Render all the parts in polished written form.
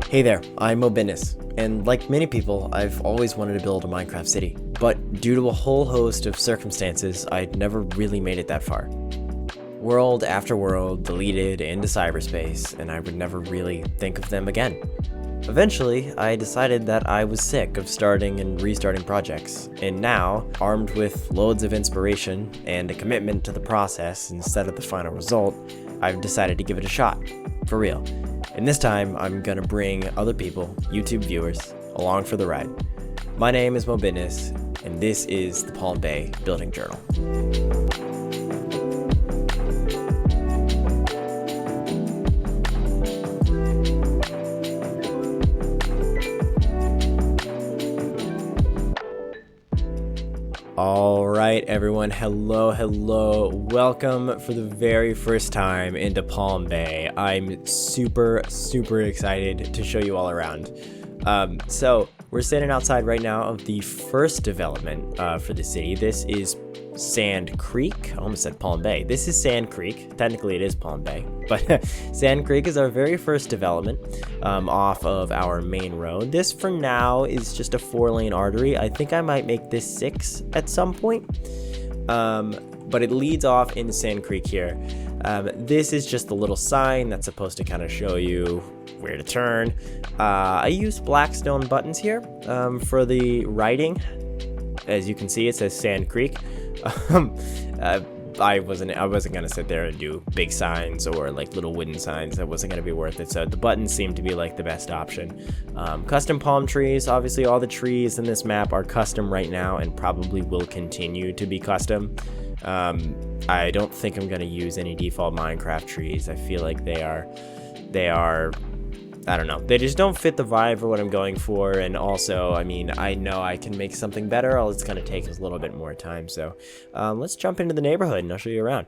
Hey there, I'm Mobinis, and like many people, I've always wanted to build a Minecraft city, but due to a whole host of circumstances, I'd never really made it that far. World after world deleted into cyberspace, and I would never really think of them again. Eventually, I decided that I was sick of starting and restarting projects, and now, armed with loads of inspiration and a commitment to the process instead of the final result, I've decided to give it a shot, for real. And this time, I'm gonna bring other people, YouTube viewers, along for the ride. My name is Mobinis, and this is the Palm Bay Building Journal. All right, everyone. Hello. Welcome for the very first time into Palm Bay. I'm super excited to show you all around. So we're standing outside right now of the first development for the city. This is Sand Creek. I almost said Palm Bay. This is Sand Creek. Technically, it is Palm Bay, but Sand Creek is our very first development off of our main road. This, for now, is just a 4-lane artery. I think I might make this 6 at some point, but it leads off into Sand Creek here. This is just a little sign that's supposed to kind of show you where to turn. I use Blackstone buttons here for the writing. As you can see, it says Sand Creek. I wasn't gonna sit there and do big signs or like little wooden signs. That wasn't gonna be worth it. So the buttons seem to be like the best option. Custom palm trees. Obviously, all the trees in this map are custom right now and probably will continue to be custom. I don't think I'm gonna use any default Minecraft trees. I feel like they are. I don't know. They just don't fit the vibe for what I'm going for. And also, I mean, I know I can make something better. All it's going to take is a little bit more time. So let's jump into the neighborhood and I'll show you around.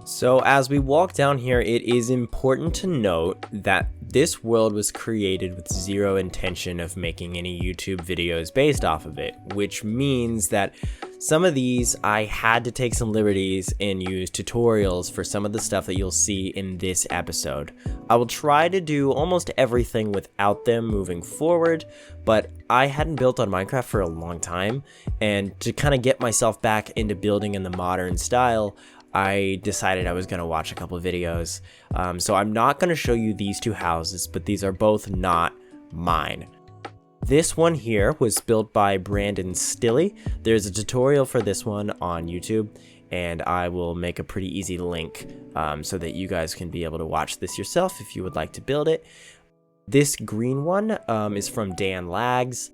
So as we walk down here, it is important to note that this world was created with zero intention of making any YouTube videos based off of it, which means that some of these I had to take some liberties and use tutorials for some of the stuff that you'll see in this episode. I will try to do almost everything without them moving forward, but I hadn't built on Minecraft for a long time, and to kind of get myself back into building in the modern style, I decided I was going to watch a couple of videos. So I'm not going to show you these two houses, but these are both not mine. This one here was built by Brandon Stilley. There's a tutorial for this one on YouTube, and I will make a pretty easy link so that you guys can be able to watch this yourself if you would like to build it. This green one is from Dan Lags.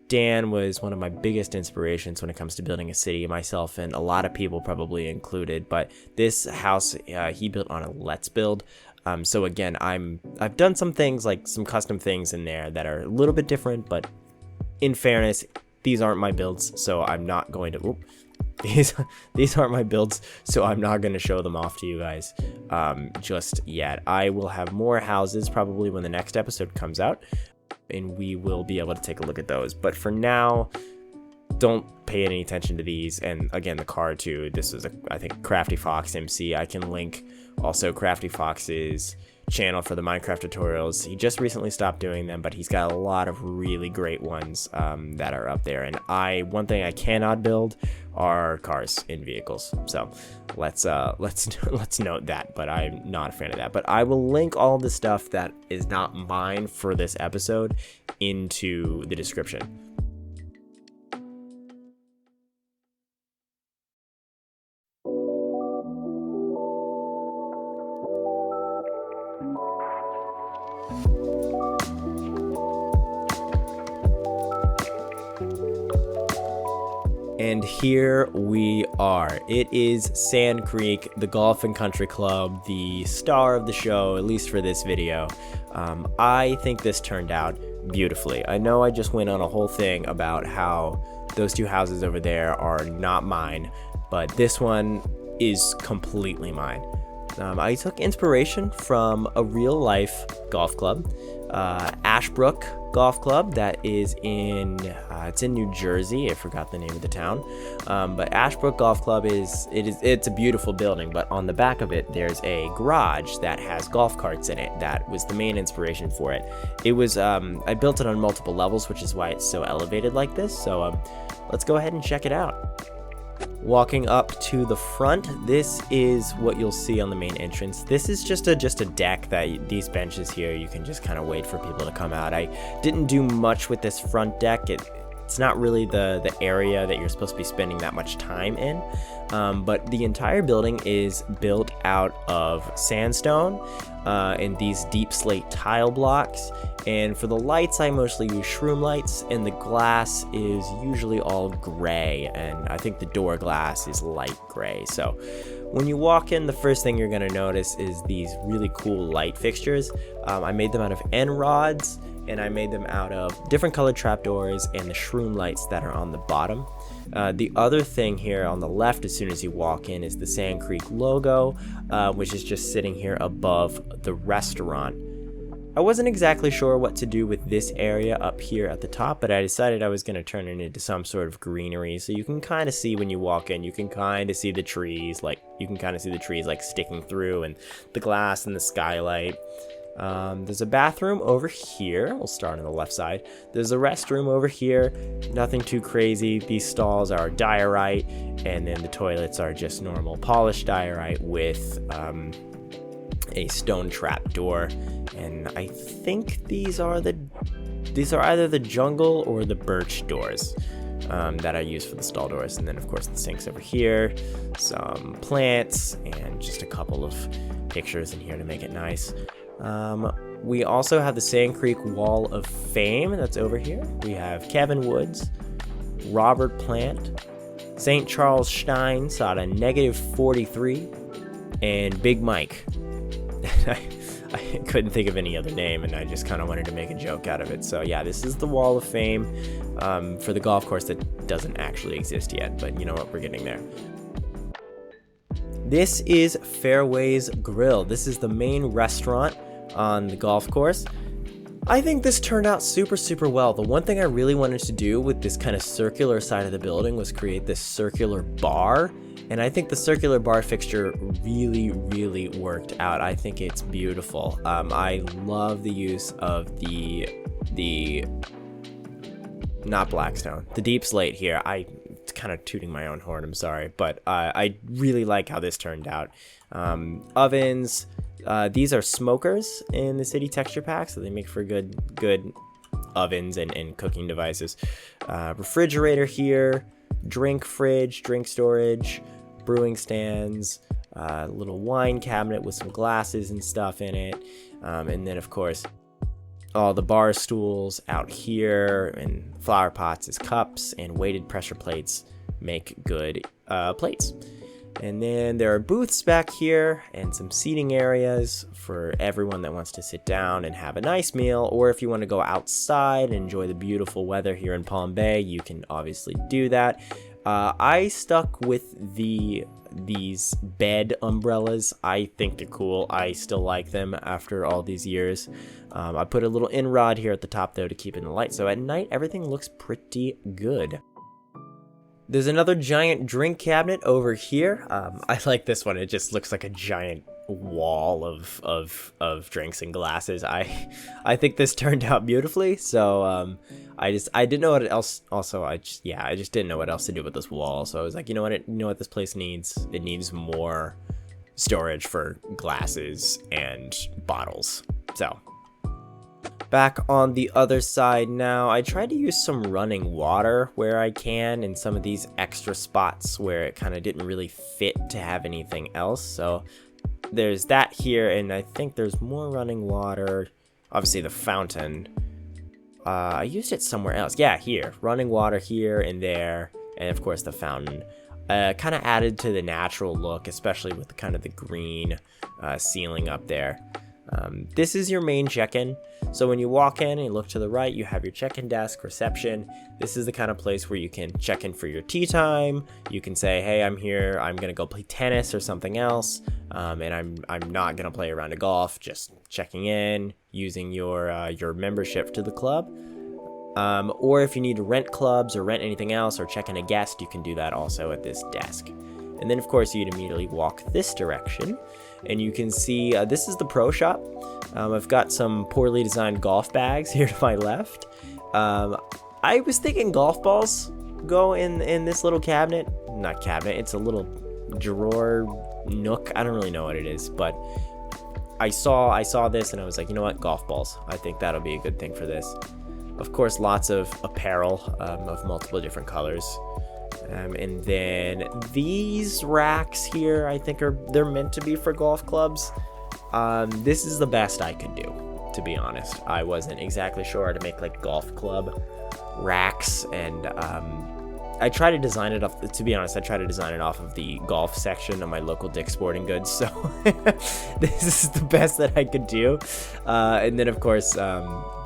Dan was one of my biggest inspirations when it comes to building a city, myself and a lot of people probably included. But this house he built on a Let's Build. So again, I've done some things, like some custom things in there that are a little bit different, but in fairness, these aren't my builds, so I'm not going to. These aren't my builds, so I'm not going to show them off to you guys just yet. I will have more houses probably when the next episode comes out, and we will be able to take a look at those. But for now, don't pay any attention to these. And again, the car too. This is I think Crafty Fox MC. I can link also Crafty Fox's channel for the Minecraft tutorials. He just recently stopped doing them, but he's got a lot of really great ones that are up there. And one thing I cannot build are cars in vehicles. So let's note that. But I'm not a fan of that. But I will link all the stuff that is not mine for this episode into the description. And here we are. It is Sand Creek, the Golf and Country Club, the star of the show, at least for this video. I think this turned out beautifully. I know I just went on a whole thing about how those two houses over there are not mine, but this one is completely mine. I took inspiration from a real life golf club, Ashbrook Golf Club, that is in It's in New Jersey. I forgot the name of the town. But Ashbrook Golf Club it's a beautiful building, but on the back of it, there's a garage that has golf carts in it. That was the main inspiration for it. It was, I built it on multiple levels, which is why it's so elevated like this. So let's go ahead and check it out. Walking up to the front, this is what you'll see on the main entrance. This is just a deck that these benches here, you can just kind of wait for people to come out. I didn't do much with this front deck. It's not really the area that you're supposed to be spending that much time in, but the entire building is built out of sandstone and these deep slate tile blocks. And for the lights, I mostly use shroom lights, and the glass is usually all gray, and I think the door glass is light gray. So when you walk in, the first thing you're going to notice is these really cool light fixtures. I made them out of end rods, and I made them out of different colored trapdoors and the shroom lights that are on the bottom. The other thing here on the left, as soon as you walk in, is the Sand Creek logo, which is just sitting here above the restaurant. I wasn't exactly sure what to do with this area up here at the top, but I decided I was going to turn it into some sort of greenery. So you can kind of see when you walk in, you can kind of see the trees, like sticking through, and the glass and the skylight. There's a bathroom over here. We'll start on the left side. There's a restroom over here. Nothing too crazy. These stalls are diorite, and then the toilets are just normal polished diorite with a stone trap door. And I think these are either the jungle or the birch doors that I use for the stall doors. And then of course the sinks over here, some plants, and just a couple of pictures in here to make it nice. We also have the Sand Creek Wall of Fame that's over here. We have Kevin Woods, Robert Plant, St. Charles Stein saw a -43, and Big Mike. I couldn't think of any other name, and I just kind of wanted to make a joke out of it. So yeah, this is the Wall of Fame for the golf course that doesn't actually exist yet, but you know what, we're getting there. This is Fairways Grill. This is the main restaurant on the golf course. I think this turned out super well. The one thing I really wanted to do with this kind of circular side of the building was create this circular bar. And I think the circular bar fixture really worked out. I think it's beautiful. I love the use of the not Blackstone, the deep slate here. It's kind of tooting my own horn, I'm sorry, but I really like how this turned out. Ovens, these are smokers in the City Texture Pack, so they make for good ovens and cooking devices. Refrigerator here, drink fridge, drink storage, brewing stands, little wine cabinet with some glasses and stuff in it, and then of course all the bar stools out here, and flower pots as cups, and weighted pressure plates make good plates. And then there are booths back here and some seating areas for everyone that wants to sit down and have a nice meal, or if you want to go outside and enjoy the beautiful weather here in Palm Bay, you can obviously do that. I stuck with these bed umbrellas. I think they're cool. I still like them after all these years. I put a little in rod here at the top though to keep in the light, so at night everything looks pretty good. There's another giant drink cabinet over here. I like this one. It just looks like a giant wall of drinks and glasses. I think this turned out beautifully. So I didn't know what else. Also, I just didn't know what else to do with this wall. So I was like, you know what this place needs? It needs more storage for glasses and bottles. So back on the other side now, I tried to use some running water where I can in some of these extra spots where it kind of didn't really fit to have anything else. So there's that here, and I think there's more running water. Obviously the fountain. I used it somewhere else. Yeah, here. Running water here and there, and of course the fountain. Kind of added to the natural look, especially with kind of the green ceiling up there. This is your main check-in. So when you walk in and you look to the right, you have your check-in desk, reception. This is the kind of place where you can check in for your tea time. You can say, hey, I'm here, I'm gonna go play tennis or something else, and I'm not gonna play a round of golf, just checking in, using your membership to the club. Or if you need to rent clubs or rent anything else or check in a guest, you can do that also at this desk. And then, of course, you'd immediately walk this direction, and you can see this is the pro shop. I've got some poorly designed golf bags here to my left. I was thinking golf balls go in this little cabinet. Not cabinet, it's a little drawer nook. I don't really know what it is, but I saw this and I was like, you know what, golf balls. I think that'll be a good thing for this. Of course, lots of apparel of multiple different colors. And then these racks here, I think they're meant to be for golf clubs. This is the best I could do, to be honest. I wasn't exactly sure how to make like golf club racks, and I try to design it off, to be honest, I try to design it off of the golf section of my local Dick's Sporting Goods, so this is the best that I could do. And then, of course,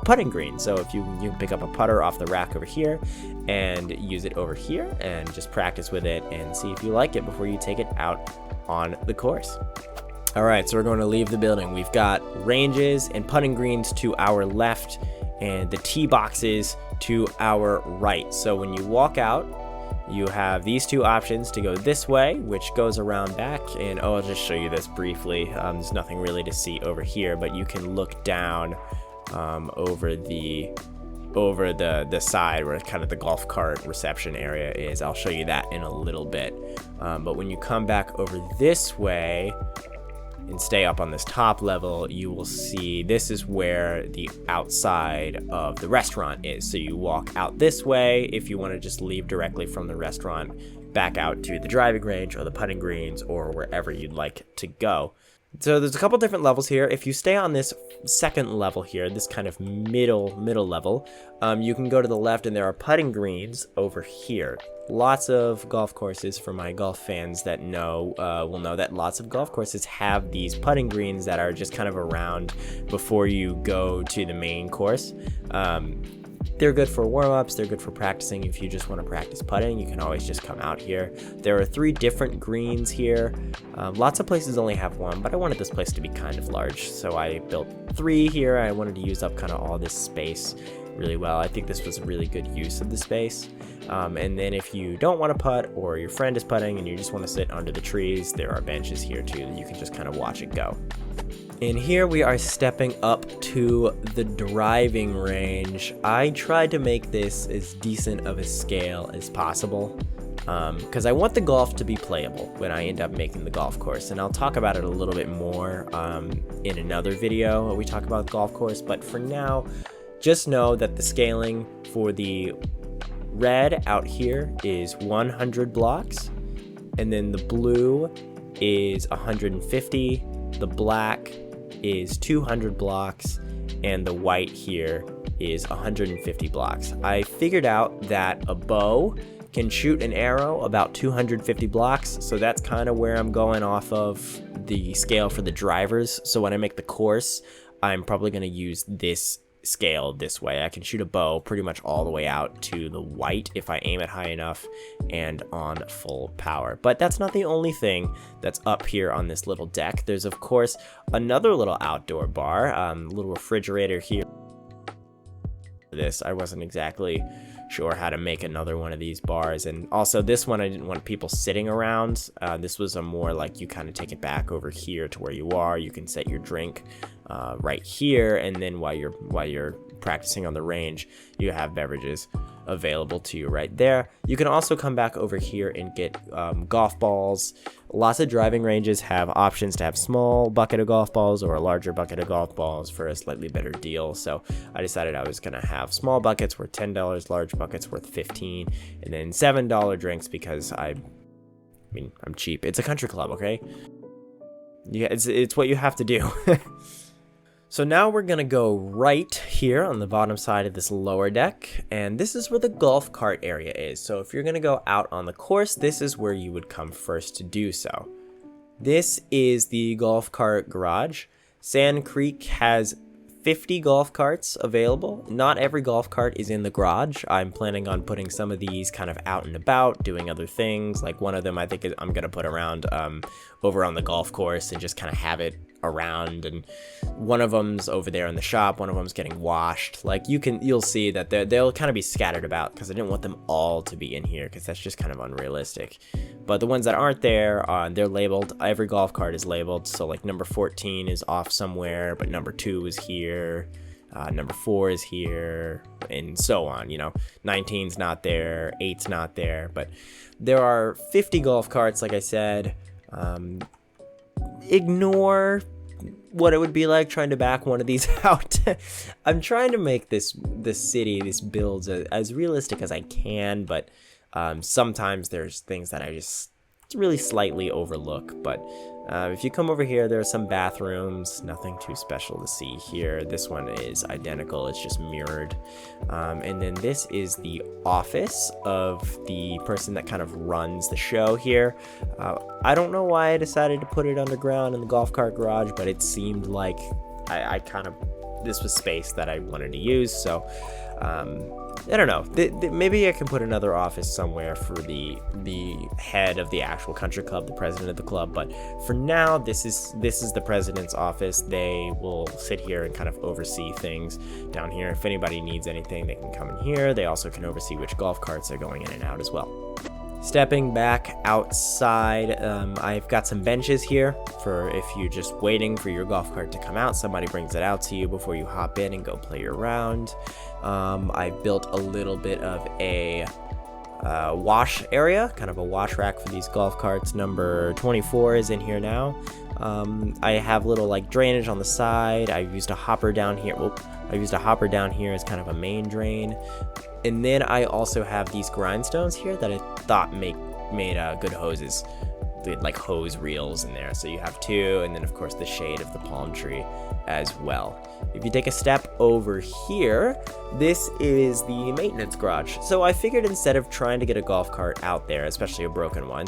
putting green. So if you pick up a putter off the rack over here and use it over here and just practice with it and see if you like it before you take it out on the course. All right, so we're going to leave the building. We've got ranges and putting greens to our left and the tee boxes to our right. So when you walk out, you have these two options to go this way, which goes around back, and I'll just show you this briefly. There's nothing really to see over here, but you can look down over the side where kind of the golf cart reception area is. I'll show you that in a little bit. But when you come back over this way and stay up on this top level, you will see this is where the outside of the restaurant is. So you walk out this way if you want to just leave directly from the restaurant back out to the driving range or the putting greens or wherever you'd like to go. So there's a couple different levels here. If you stay on this second level here, this kind of middle level, you can go to the left and there are putting greens over here. Lots of golf courses, for my golf fans that know, will know that lots of golf courses have these putting greens that are just kind of around before you go to the main course. They're good for warm-ups, they're good for practicing. If you just want to practice putting, you can always just come out here. There are 3 different greens here. Lots of places only have 1, but I wanted this place to be kind of large, so I built 3 here. I wanted to use up kind of all this space really well. I think this was a really good use of the space. And then if you don't want to putt, or your friend is putting and you just want to sit under the trees, there are benches here too that you can just kind of watch it go. And here we are stepping up to the driving range. I tried to make this as decent of a scale as possible because I want the golf to be playable when I end up making the golf course. And I'll talk about it a little bit more in another video when we talk about the golf course. But for now, just know that the scaling for the red out here is 100 blocks, and then the blue is 150, the black is 200 blocks, and the white here is 150 blocks. I figured out that a bow can shoot an arrow about 250 blocks, so that's kind of where I'm going off of the scale for the drivers. So when I make the course, I'm probably going to use this scale this way. I can shoot a bow pretty much all the way out to the white if I aim it high enough and on full power. But that's not the only thing that's up here on this little deck. There's of course another little outdoor bar, little refrigerator here. I wasn't exactly sure how to make another one of these bars, and also this one I didn't want people sitting around. This was a more like you kind of take it back over here to where you are. You can set your drink right here, and then while you're practicing on the range, you have beverages available to you right there. You can also come back over here and get golf balls. Lots of driving ranges have options to have small bucket of golf balls or a larger bucket of golf balls for a slightly better deal. So I decided I was gonna have small buckets worth $10, large buckets worth $15, and then $7 drinks because I'm cheap. It's a country club, okay? Yeah, it's what you have to do. So now we're gonna go right here on the bottom side of this lower deck, and this is where the golf cart area is. So if you're gonna go out on the course, this is where you would come first to do so. This is the golf cart garage. Sand Creek has 50 golf carts available. Not every golf cart is in the garage. I'm planning on putting some of these kind of out and about, doing other things. Like one of them I think I'm gonna put around over on the golf course and just kind of have it around, and one of them's over there in the shop, one of them's getting washed. Like you'll see that they'll kind of be scattered about because I didn't want them all to be in here because that's just kind of unrealistic. But the ones that aren't there, they're labeled. Every golf cart is labeled, so like number 14 is off somewhere, but number 2 is here, number 4 is here, and so on. 19's not there, 8's not there, but there are 50 golf carts, like I said. Ignore what it would be like trying to back one of these out. I'm trying to make this city, these builds as realistic as I can, but sometimes there's things that I just really slightly overlook. But if you come over here, there are some bathrooms, nothing too special to see here. This one is identical, it's just mirrored. And then this is the office of the person that kind of runs the show here. I don't know why I decided to put it underground in the golf cart garage, but it seemed like this was space that I wanted to use, so I don't know. Maybe I can put another office somewhere for the head of the actual country club, the president of the club. But for now, this is the president's office. They will sit here and kind of oversee things down here. If anybody needs anything, they can come in here. They also can oversee which golf carts are going in and out as well. Stepping back outside, I've got some benches here for if you're just waiting for your golf cart to come out. Somebody brings it out to you before you hop in and go play your round. I built a little bit of a wash area, kind of a wash rack for these golf carts. Number 24 is in here now. I have little like drainage on the side. I used a hopper down here. I used a hopper down here as kind of a main drain. And then I also have these grindstones here that I thought made good hoses. They had like hose reels in there. So you have 2, and then of course the shade of the palm tree as well. If you take a step over here, this is the maintenance garage. So I figured instead of trying to get a golf cart out there, especially a broken one,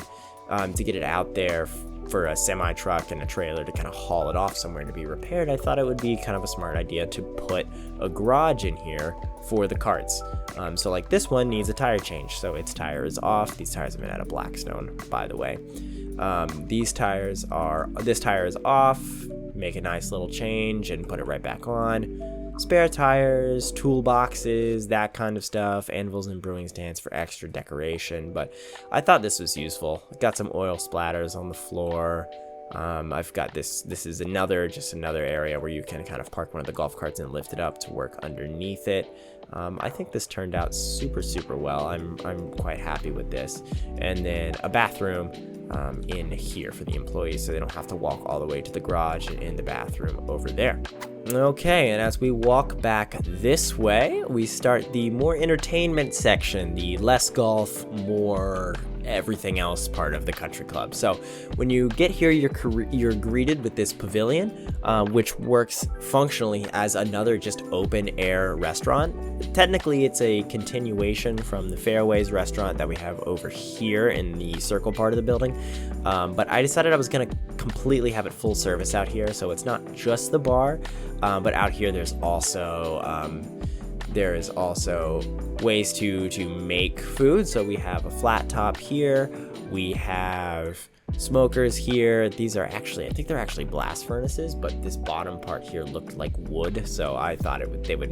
to get it out there for a semi truck and a trailer to kind of haul it off somewhere to be repaired, I thought it would be kind of a smart idea to put a garage in here for the carts. So like this one needs a tire change, so its tire is off. These tires have been out of Blackstone, by the way. This tire is off. Make a nice little change and put it right back on. Spare tires, toolboxes, that kind of stuff, anvils and brewing stands for extra decoration, but I thought this was useful. Got some oil splatters on the floor. I've got this is another area where you can kind of park one of the golf carts and lift it up to work underneath it. I think this turned out super well. I'm quite happy with this. And then a bathroom in here for the employees so they don't have to walk all the way to the garage and in the bathroom over there. Okay, and as we walk back this way, we start the more entertainment section, the less golf, more everything else part of the country club. So when you get here, you're greeted with this pavilion, which works functionally as another just open air restaurant. Technically, it's a continuation from the Fairways restaurant that we have over here in the circle part of the building. But I decided I was going to completely have it full service out here, so it's not just the bar, but out here there's also ways to make food. So we have a flat top here, we have smokers here. These are actually, I think they're actually blast furnaces, but this bottom part here looked like wood, so I thought they would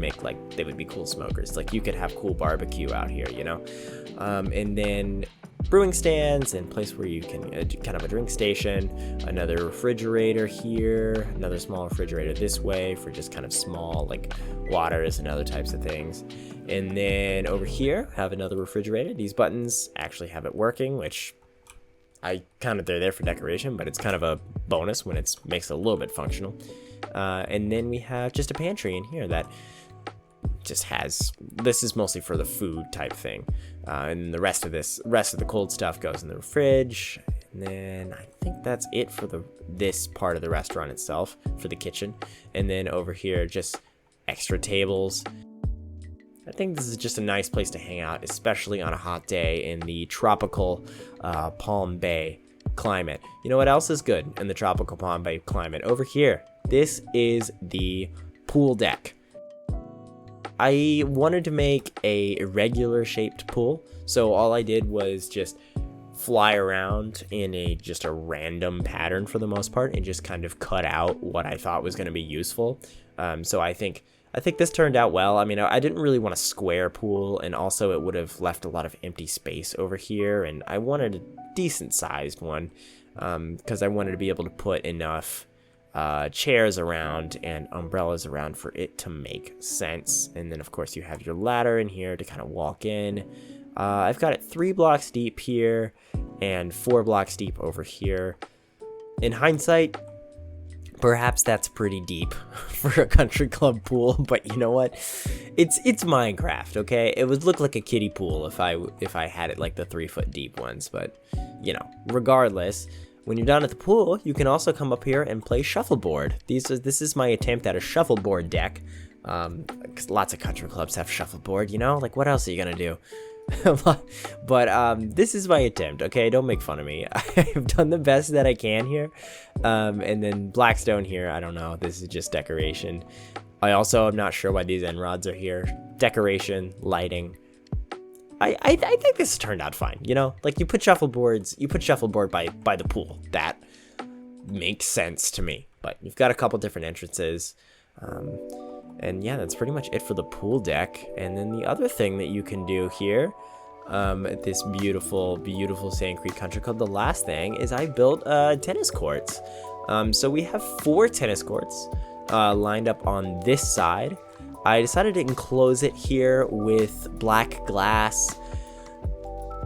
be cool smokers. Like you could have cool barbecue out here, and then brewing stands and place where you can kind of a drink station, another refrigerator here, another small refrigerator this way for just kind of small like waters and other types of things. And then over here have another refrigerator. These buttons actually have it working, which they're there for decoration, but it's kind of a bonus when it makes it a little bit functional. And then we have just a pantry in here that just this is mostly for the food type thing, and the rest of the cold stuff goes in the fridge. And then I think that's it for this part of the restaurant itself, for the kitchen. And then over here, just extra tables. I think this is just a nice place to hang out, especially on a hot day in the tropical Palm Bay climate. You know what else is good in the tropical Palm Bay climate? Over here, this is the pool deck. I wanted to make a irregular shaped pool, so all I did was just fly around in just a random pattern for the most part and just kind of cut out what I thought was going to be useful. So I think this turned out well. I mean, I didn't really want a square pool, and also it would have left a lot of empty space over here, and I wanted a decent sized one because I wanted to be able to put enough chairs around and umbrellas around for it to make sense. And then of course you have your ladder in here to kind of walk in. I've got it 3 blocks deep here and 4 blocks deep over here. In hindsight, perhaps that's pretty deep for a country club pool, but you know what? It's Minecraft, okay? It would look like a kiddie pool if I had it like the 3-foot deep ones, but you know, regardless, when you're done at the pool, you can also come up here and play shuffleboard. This is my attempt at a shuffleboard deck. 'Cause lots of country clubs have shuffleboard, you know? Like, what else are you gonna do? But this is my attempt, okay? Don't make fun of me. I've done the best that I can here. And then Blackstone here, I don't know. This is just decoration. I also am not sure why these end rods are here. Decoration, lighting. I think this turned out fine, you know? Like, you put shuffleboard by the pool. That makes sense to me. But you've got a couple different entrances. And yeah, that's pretty much it for the pool deck. And then the other thing that you can do here at this beautiful, beautiful Sand Creek Country Club, the last thing is I built tennis courts. So we have 4 tennis courts lined up on this side. I decided to enclose it here with black glass.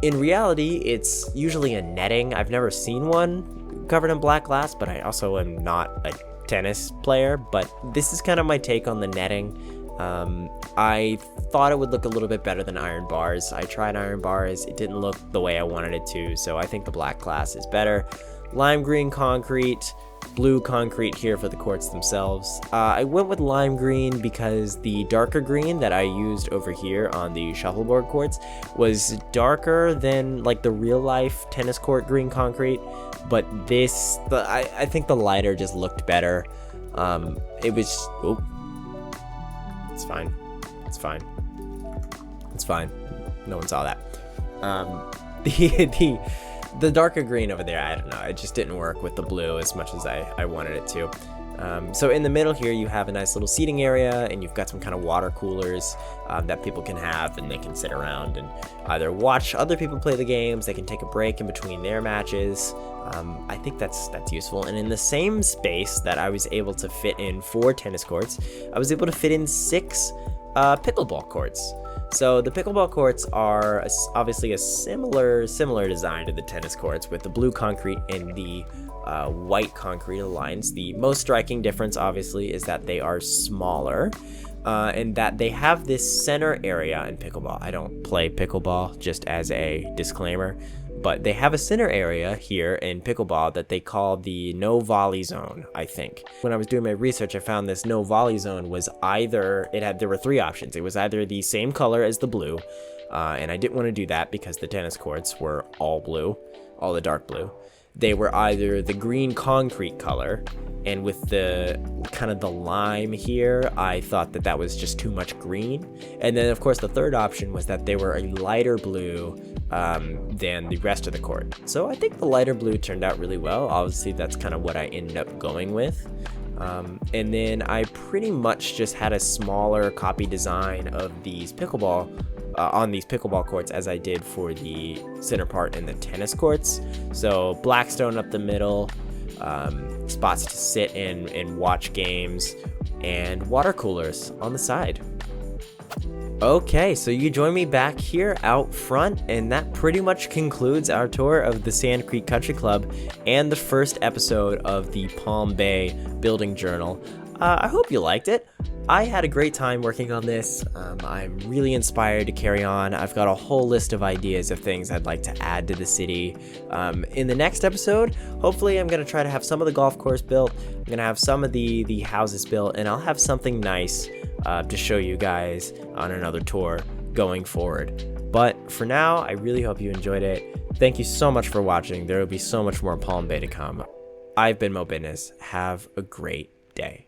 In reality, it's usually a netting. I've never seen one covered in black glass, but I also am not a tennis player, but this is kind of my take on the netting. I thought it would look a little bit better than iron bars. I tried iron bars, it didn't look the way I wanted it to, so I think the black glass is better. Lime green concrete, blue concrete here for the courts themselves. I went with lime green because the darker green that I used over here on the shuffleboard courts was darker than like the real life tennis court green concrete, but I think the lighter just looked better. It was, it's fine. No one saw that. The darker green over there, I don't know, it just didn't work with the blue as much as I wanted it to. So in the middle here, you have a nice little seating area, and you've got some kind of water coolers that people can have, and they can sit around and either watch other people play the games, they can take a break in between their matches. I think that's useful. And in the same space that I was able to fit in 4 tennis courts, I was able to fit in 6 pickleball courts. So the pickleball courts are obviously a similar design to the tennis courts, with the blue concrete and the white concrete lines. The most striking difference, obviously, is that they are smaller and that they have this center area in pickleball. I don't play pickleball, just as a disclaimer, but they have a center area here in pickleball that they call the no volley zone, I think. When I was doing my research, I found this no volley zone was there were 3 options. It was either the same color as the blue, and I didn't want to do that because the tennis courts were all blue, all the dark blue. They were either the green concrete color, and with the kind of the lime here, I thought that was just too much green. And then of course the third option was that they were a lighter blue than the rest of the court. So I think the lighter blue turned out really well. Obviously that's kind of what I ended up going with. And then I pretty much just had a smaller copy design of these pickleball on these pickleball courts as I did for the center part in the tennis courts. So Blackstone up the middle, spots to sit in and watch games, and water coolers on the side. Okay, so you join me back here out front, and that pretty much concludes our tour of the Sand Creek Country Club and the first episode of the Palm Bay Building Journal. I hope you liked it. I had a great time working on this. I'm really inspired to carry on. I've got a whole list of ideas of things I'd like to add to the city. In the next episode, hopefully I'm going to try to have some of the golf course built. I'm going to have some of the houses built, and I'll have something nice to show you guys on another tour going forward. But for now, I really hope you enjoyed it. Thank you so much for watching. There will be so much more Palm Bay to come. I've been Mo Business. Have a great day.